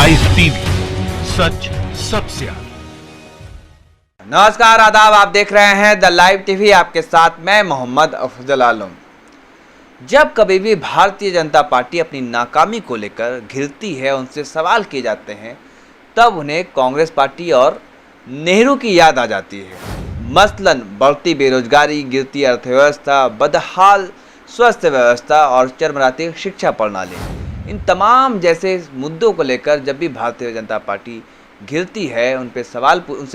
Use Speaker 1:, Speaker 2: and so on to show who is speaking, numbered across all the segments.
Speaker 1: Live TV, सच सबसे आगे।
Speaker 2: नमस्कार, आदाब। आप देख रहे हैं द लाइव टीवी। आपके साथ मैं मोहम्मद अफजल आलम। जब कभी भी भारतीय जनता पार्टी अपनी नाकामी को लेकर घिरती है, उनसे सवाल किए जाते हैं, तब उन्हें कांग्रेस पार्टी और नेहरू की याद आ जाती है। मसलन बढ़ती बेरोजगारी, गिरती अर्थव्यवस्था, बदहाल स्वास्थ्य व्यवस्था और चरमराती शिक्षा प्रणाली, इन तमाम जैसे मुद्दों को लेकर जब भी भारतीय जनता पार्टी घिरती है, उनसे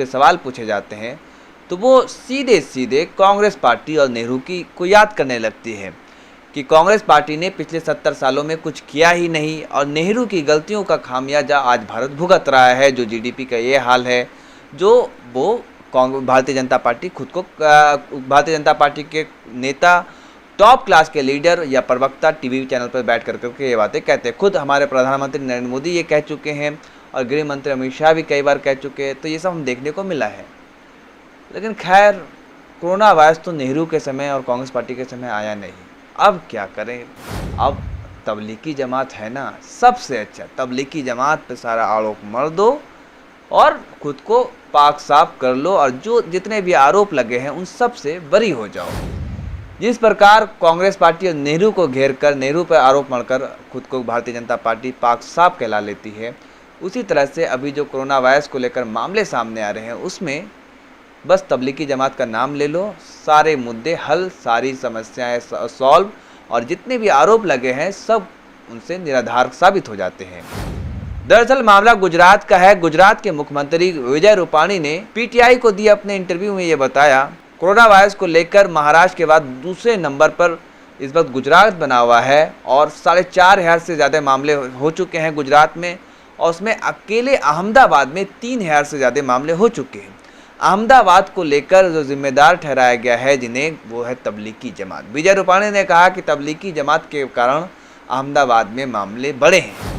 Speaker 2: सवाल पूछे जाते हैं, तो वो सीधे सीधे कांग्रेस पार्टी और नेहरू की को याद करने लगती है कि कांग्रेस पार्टी ने पिछले 70 सालों में कुछ किया ही नहीं और नेहरू की गलतियों का खामियाजा आज भारत भुगत रहा है। जो जीडीपी का ये हाल है, जो वो भारतीय जनता पार्टी भारतीय जनता पार्टी के नेता, टॉप क्लास के लीडर या प्रवक्ता टीवी चैनल पर बैठ करके ये बातें कहते हैं। खुद हमारे प्रधानमंत्री नरेंद्र मोदी ये कह चुके हैं और गृह मंत्री अमित शाह भी कई बार कह चुके हैं, तो ये सब हम देखने को मिला है। लेकिन खैर, कोरोना वायरस तो नेहरू के समय और कांग्रेस पार्टी के समय आया नहीं। अब क्या करें? अब तबलीगी जमात है ना, सबसे अच्छा तबलीगी जमात पे सारा आरोप मर दो और खुद को पाक साफ कर लो और जो जितने भी आरोप लगे हैं उन सब से बरी हो जाओ। जिस प्रकार कांग्रेस पार्टी और नेहरू को घेर कर, नेहरू पर आरोप मढ़कर खुद को भारतीय जनता पार्टी पाक साफ कहला लेती है, उसी तरह से अभी जो कोरोना वायरस को लेकर मामले सामने आ रहे हैं, उसमें बस तबलीगी जमात का नाम ले लो, सारे मुद्दे हल, सारी समस्याएं सॉल्व और जितने भी आरोप लगे हैं सब उनसे निराधार साबित हो जाते हैं। दरअसल मामला गुजरात का है। गुजरात के मुख्यमंत्री विजय रूपाणी ने पीटीआई को दिए अपने इंटरव्यू में ये बताया, कोरोना वायरस को लेकर महाराष्ट्र के बाद दूसरे नंबर पर इस वक्त गुजरात बना हुआ है और 4,500 से ज़्यादा मामले हो चुके हैं गुजरात में, और उसमें अकेले अहमदाबाद में 3,000 से ज़्यादा मामले हो चुके हैं। अहमदाबाद को लेकर जो जिम्मेदार ठहराया गया है जिन्हें, वो है तबलीगी जमात। विजय रूपाणी ने कहा कि तबलीगी जमात के कारण अहमदाबाद में मामले बढ़े हैं।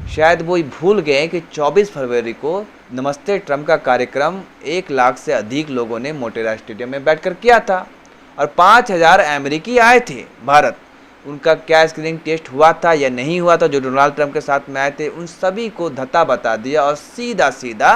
Speaker 2: शायद वो भूल गए कि 24 फरवरी को नमस्ते ट्रम्प का कार्यक्रम 1 लाख से अधिक लोगों ने मोटेरा स्टेडियम में बैठकर किया था और 5,000 अमेरिकी आए थे भारत। उनका क्या स्क्रीनिंग टेस्ट हुआ था या नहीं हुआ था, जो डोनाल्ड ट्रंप के साथ में आए थे, उन सभी को धत्ता बता दिया और सीधा सीधा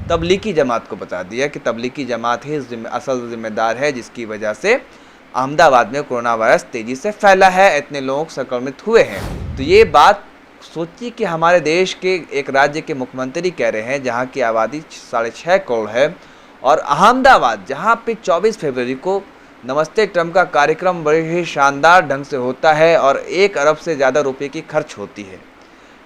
Speaker 2: तबलीगी जमात को बता दिया कि तबलीगी जमात ही असल जिम्मेदार है, जिसकी वजह से अहमदाबाद में कोरोना वायरस तेज़ी से फैला है, इतने लोग संक्रमित हुए हैं। तो ये बात सोचिए कि हमारे देश के एक राज्य के मुख्यमंत्री कह रहे हैं जहाँ की आबादी 6.5 करोड़ है और अहमदाबाद जहाँ पे 24 फरवरी को नमस्ते ट्रम्प का कार्यक्रम बड़े ही शानदार ढंग से होता है और 1 अरब से ज़्यादा रुपए की खर्च होती है।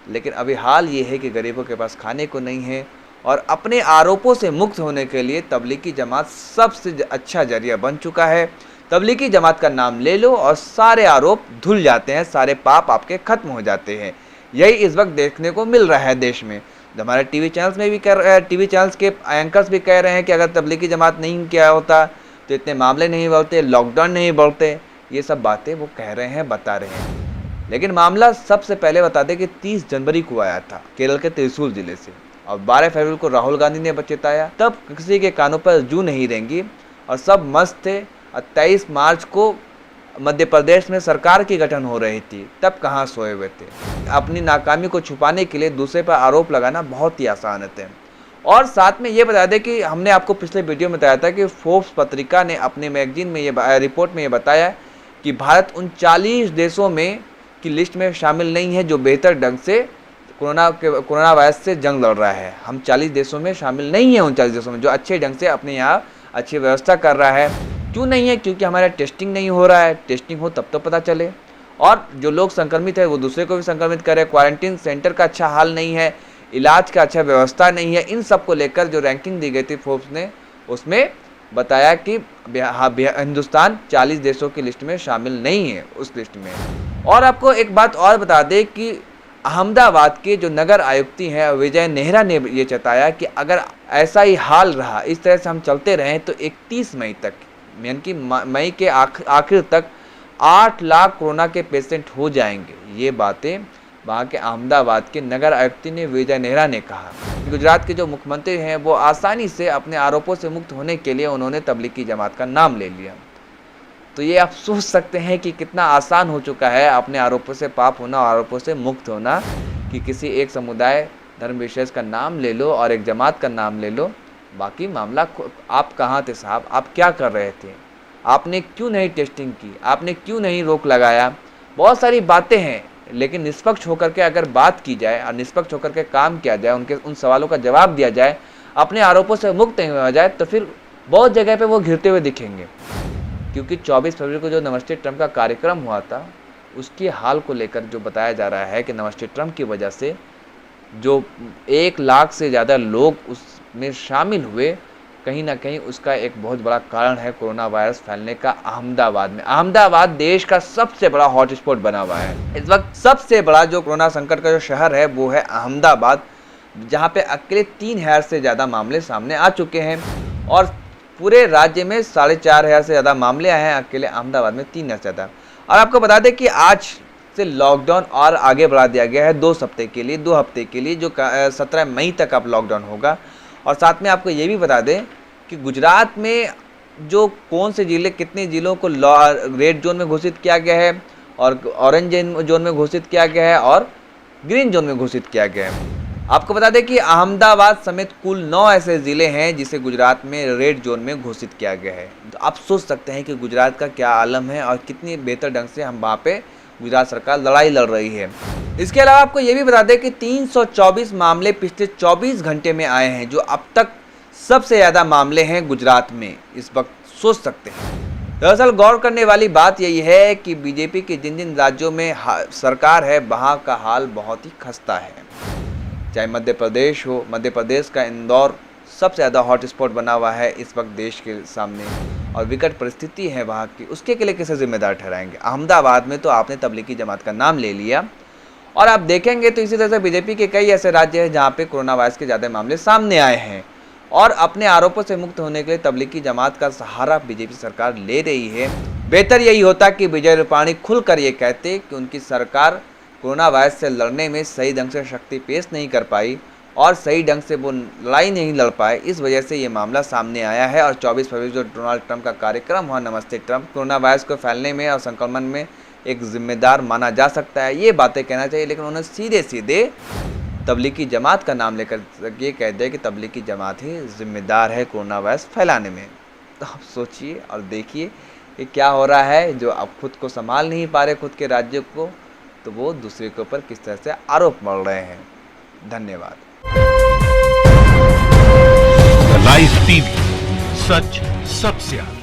Speaker 2: लेकिन अभी हाल ये है कि गरीबों के पास खाने को नहीं है और अपने आरोपों से मुक्त होने के लिए तबलीगी जमात सबसे अच्छा जरिया बन चुका है। तबलीगी जमात का नाम ले लो और सारे आरोप धुल जाते हैं, सारे पाप आपके खत्म हो जाते हैं। यही इस वक्त देखने को मिल रहा है देश में। हमारे टीवी चैनल्स में भी टीवी चैनल्स के एंकर्स भी कह रहे हैं कि अगर तबलीगी जमात नहीं किया होता तो इतने मामले नहीं बढ़ते, लॉकडाउन नहीं बढ़ते। ये सब बातें वो कह रहे हैं, बता रहे हैं। लेकिन मामला सबसे पहले बता दें कि 30 जनवरी को आया था केरल के त्रिशूल जिले से और 12 फरवरी को राहुल गांधी ने चेताया, तब किसी के कानों पर जू नहीं रहेंगी और सब मस्त थे। और 23 मार्च को मध्य प्रदेश में सरकार की गठन हो रही थी, तब कहाँ सोए हुए थे। अपनी नाकामी को छुपाने के लिए दूसरे पर आरोप लगाना बहुत ही आसान है। और साथ में ये बता दें कि हमने आपको पिछले वीडियो में बताया था कि फोर्ब्स पत्रिका ने अपने मैगजीन में ये रिपोर्ट में ये बताया कि भारत उन 40 देशों में की लिस्ट में शामिल नहीं है जो बेहतर ढंग से कोरोना वायरस से जंग लड़ रहा है। हम 40 देशों में शामिल नहीं हैं, उन 40 देशों में जो अच्छे ढंग से अपने यहाँ अच्छी व्यवस्था कर रहा है। क्यों नहीं है? क्योंकि हमारा टेस्टिंग नहीं हो रहा है। टेस्टिंग हो तब तो पता चले। और जो लोग संक्रमित है वो दूसरे को भी संक्रमित करे। क्वारंटीन सेंटर का अच्छा हाल नहीं है, इलाज का अच्छा व्यवस्था नहीं है। इन सब को लेकर जो रैंकिंग दी गई थी फोर्ब्स ने, उसमें बताया कि हिंदुस्तान 40 देशों की लिस्ट में शामिल नहीं है उस लिस्ट में। और आपको एक बात और बता दें कि अहमदाबाद के जो नगर आयुक्ति हैं विजय नेहरा ने ये चेताया कि अगर ऐसा ही हाल रहा, इस तरह से हम चलते रहें तो 31 मई तक, यानी कि मई के आखिर तक 8 लाख कोरोना के पेशेंट हो जाएंगे। ये बातें वहाँ के अहमदाबाद के नगर आयुक्त ने विजय नेहरा ने कहा। गुजरात के जो मुख्यमंत्री हैं वो आसानी से अपने आरोपों से मुक्त होने के लिए उन्होंने तबलीगी जमात का नाम ले लिया। तो ये आप सोच सकते हैं कि कितना आसान हो चुका है अपने आरोपों से पाप होना, आरोपों से मुक्त होना, कि किसी एक समुदाय धर्म विशेष का नाम ले लो और एक जमात का नाम ले लो, बाकी मामला आप कहाँ थे साहब, आप क्या कर रहे थे, आपने क्यों नहीं टेस्टिंग की, आपने क्यों नहीं रोक लगाया, बहुत सारी बातें हैं। लेकिन निष्पक्ष होकर के अगर बात की जाए और निष्पक्ष होकर के काम किया जाए, उनके उन सवालों का जवाब दिया जाए, अपने आरोपों से मुक्त नहीं हुआ जाए, तो फिर बहुत जगह पे वो घिरते हुए दिखेंगे। क्योंकि 24 फरवरी को जो नमस्ते ट्रम्प का कार्यक्रम हुआ था, उसकी हाल को लेकर जो बताया जा रहा है कि नमस्ते ट्रम्प की वजह से जो 1 लाख से ज़्यादा लोग उसमें शामिल हुए, कहीं ना कहीं उसका एक बहुत बड़ा कारण है कोरोना वायरस फैलने का अहमदाबाद में। अहमदाबाद देश का सबसे बड़ा हॉटस्पॉट बना हुआ है इस वक्त। सबसे बड़ा जो कोरोना संकट का जो शहर है वो है अहमदाबाद, जहां पे अकेले 3000 से ज़्यादा मामले सामने आ चुके हैं और पूरे राज्य में 4500 से ज़्यादा मामले आए हैं, अकेले अहमदाबाद में 3000 से ज़्यादा। और आपको बता दें कि आज से लॉकडाउन और आगे बढ़ा दिया गया है 2 हफ्ते के लिए, 2 हफ्ते के लिए, जो 17 मई तक अब लॉकडाउन होगा। और साथ में आपको ये भी बता दें कि गुजरात में जो कौन से ज़िले, कितने ज़िलों को रेड जोन में घोषित किया गया है और ऑरेंज जोन में घोषित किया गया है और ग्रीन जोन में घोषित किया गया है। आपको बता दें कि अहमदाबाद समेत कुल 9 ऐसे ज़िले हैं जिसे गुजरात में रेड जोन में घोषित किया गया है। तो आप सोच सकते हैं कि गुजरात का क्या आलम है और कितनी बेहतर ढंग से हम वहाँ पे गुजरात सरकार लड़ाई लड़ रही है। इसके अलावा आपको ये भी बता दें कि 324 मामले पिछले 24 घंटे में आए हैं, जो अब तक सबसे ज़्यादा मामले हैं गुजरात में इस वक्त, सोच सकते हैं। दरअसल गौर करने वाली बात यही है कि बीजेपी के जिन जिन राज्यों में सरकार है, वहाँ का हाल बहुत ही खस्ता है। चाहे मध्य प्रदेश हो, मध्य प्रदेश का इंदौर सबसे ज़्यादा हॉटस्पॉट बना हुआ है इस वक्त देश के सामने और विकट परिस्थिति है वहाँ की, उसके लिए किसे जिम्मेदार ठहराएंगे। अहमदाबाद में तो आपने तबलीगी जमात का नाम ले लिया और आप देखेंगे तो इसी तरह से बीजेपी के कई ऐसे राज्य हैं जहाँ पे कोरोना वायरस के ज़्यादा मामले सामने आए हैं और अपने आरोपों से मुक्त होने के लिए तबलीगी जमात का सहारा बीजेपी सरकार ले रही है। बेहतर यही होता कि विजय रूपाणी खुलकर ये कहते कि उनकी सरकार कोरोना वायरस से लड़ने में सही ढंग से शक्ति पेश नहीं कर पाई और सही ढंग से वो लड़ाई नहीं लड़ पाए, इस वजह से ये मामला सामने आया है। और 24 फरवरी जो डोनाल्ड ट्रंप का कार्यक्रम हुआ नमस्ते ट्रंप, कोरोना वायरस को फैलने में और संक्रमण में एक जिम्मेदार माना जा सकता है, ये बातें कहना चाहिए। लेकिन उन्होंने सीधे सीधे तबलीगी जमात का नाम लेकर ये कह दिया कि तबलीगी जमात ही जिम्मेदार है कोरोना वायरस फैलाने में। तो आप सोचिए और देखिए कि क्या हो रहा है। जो अब खुद को संभाल नहीं पा रहे, खुद के राज्य को, तो वो दूसरे के ऊपर किस तरह से आरोप मढ़ रहे हैं। धन्यवाद।
Speaker 1: लाइव टीवी, सच सबसे आगे।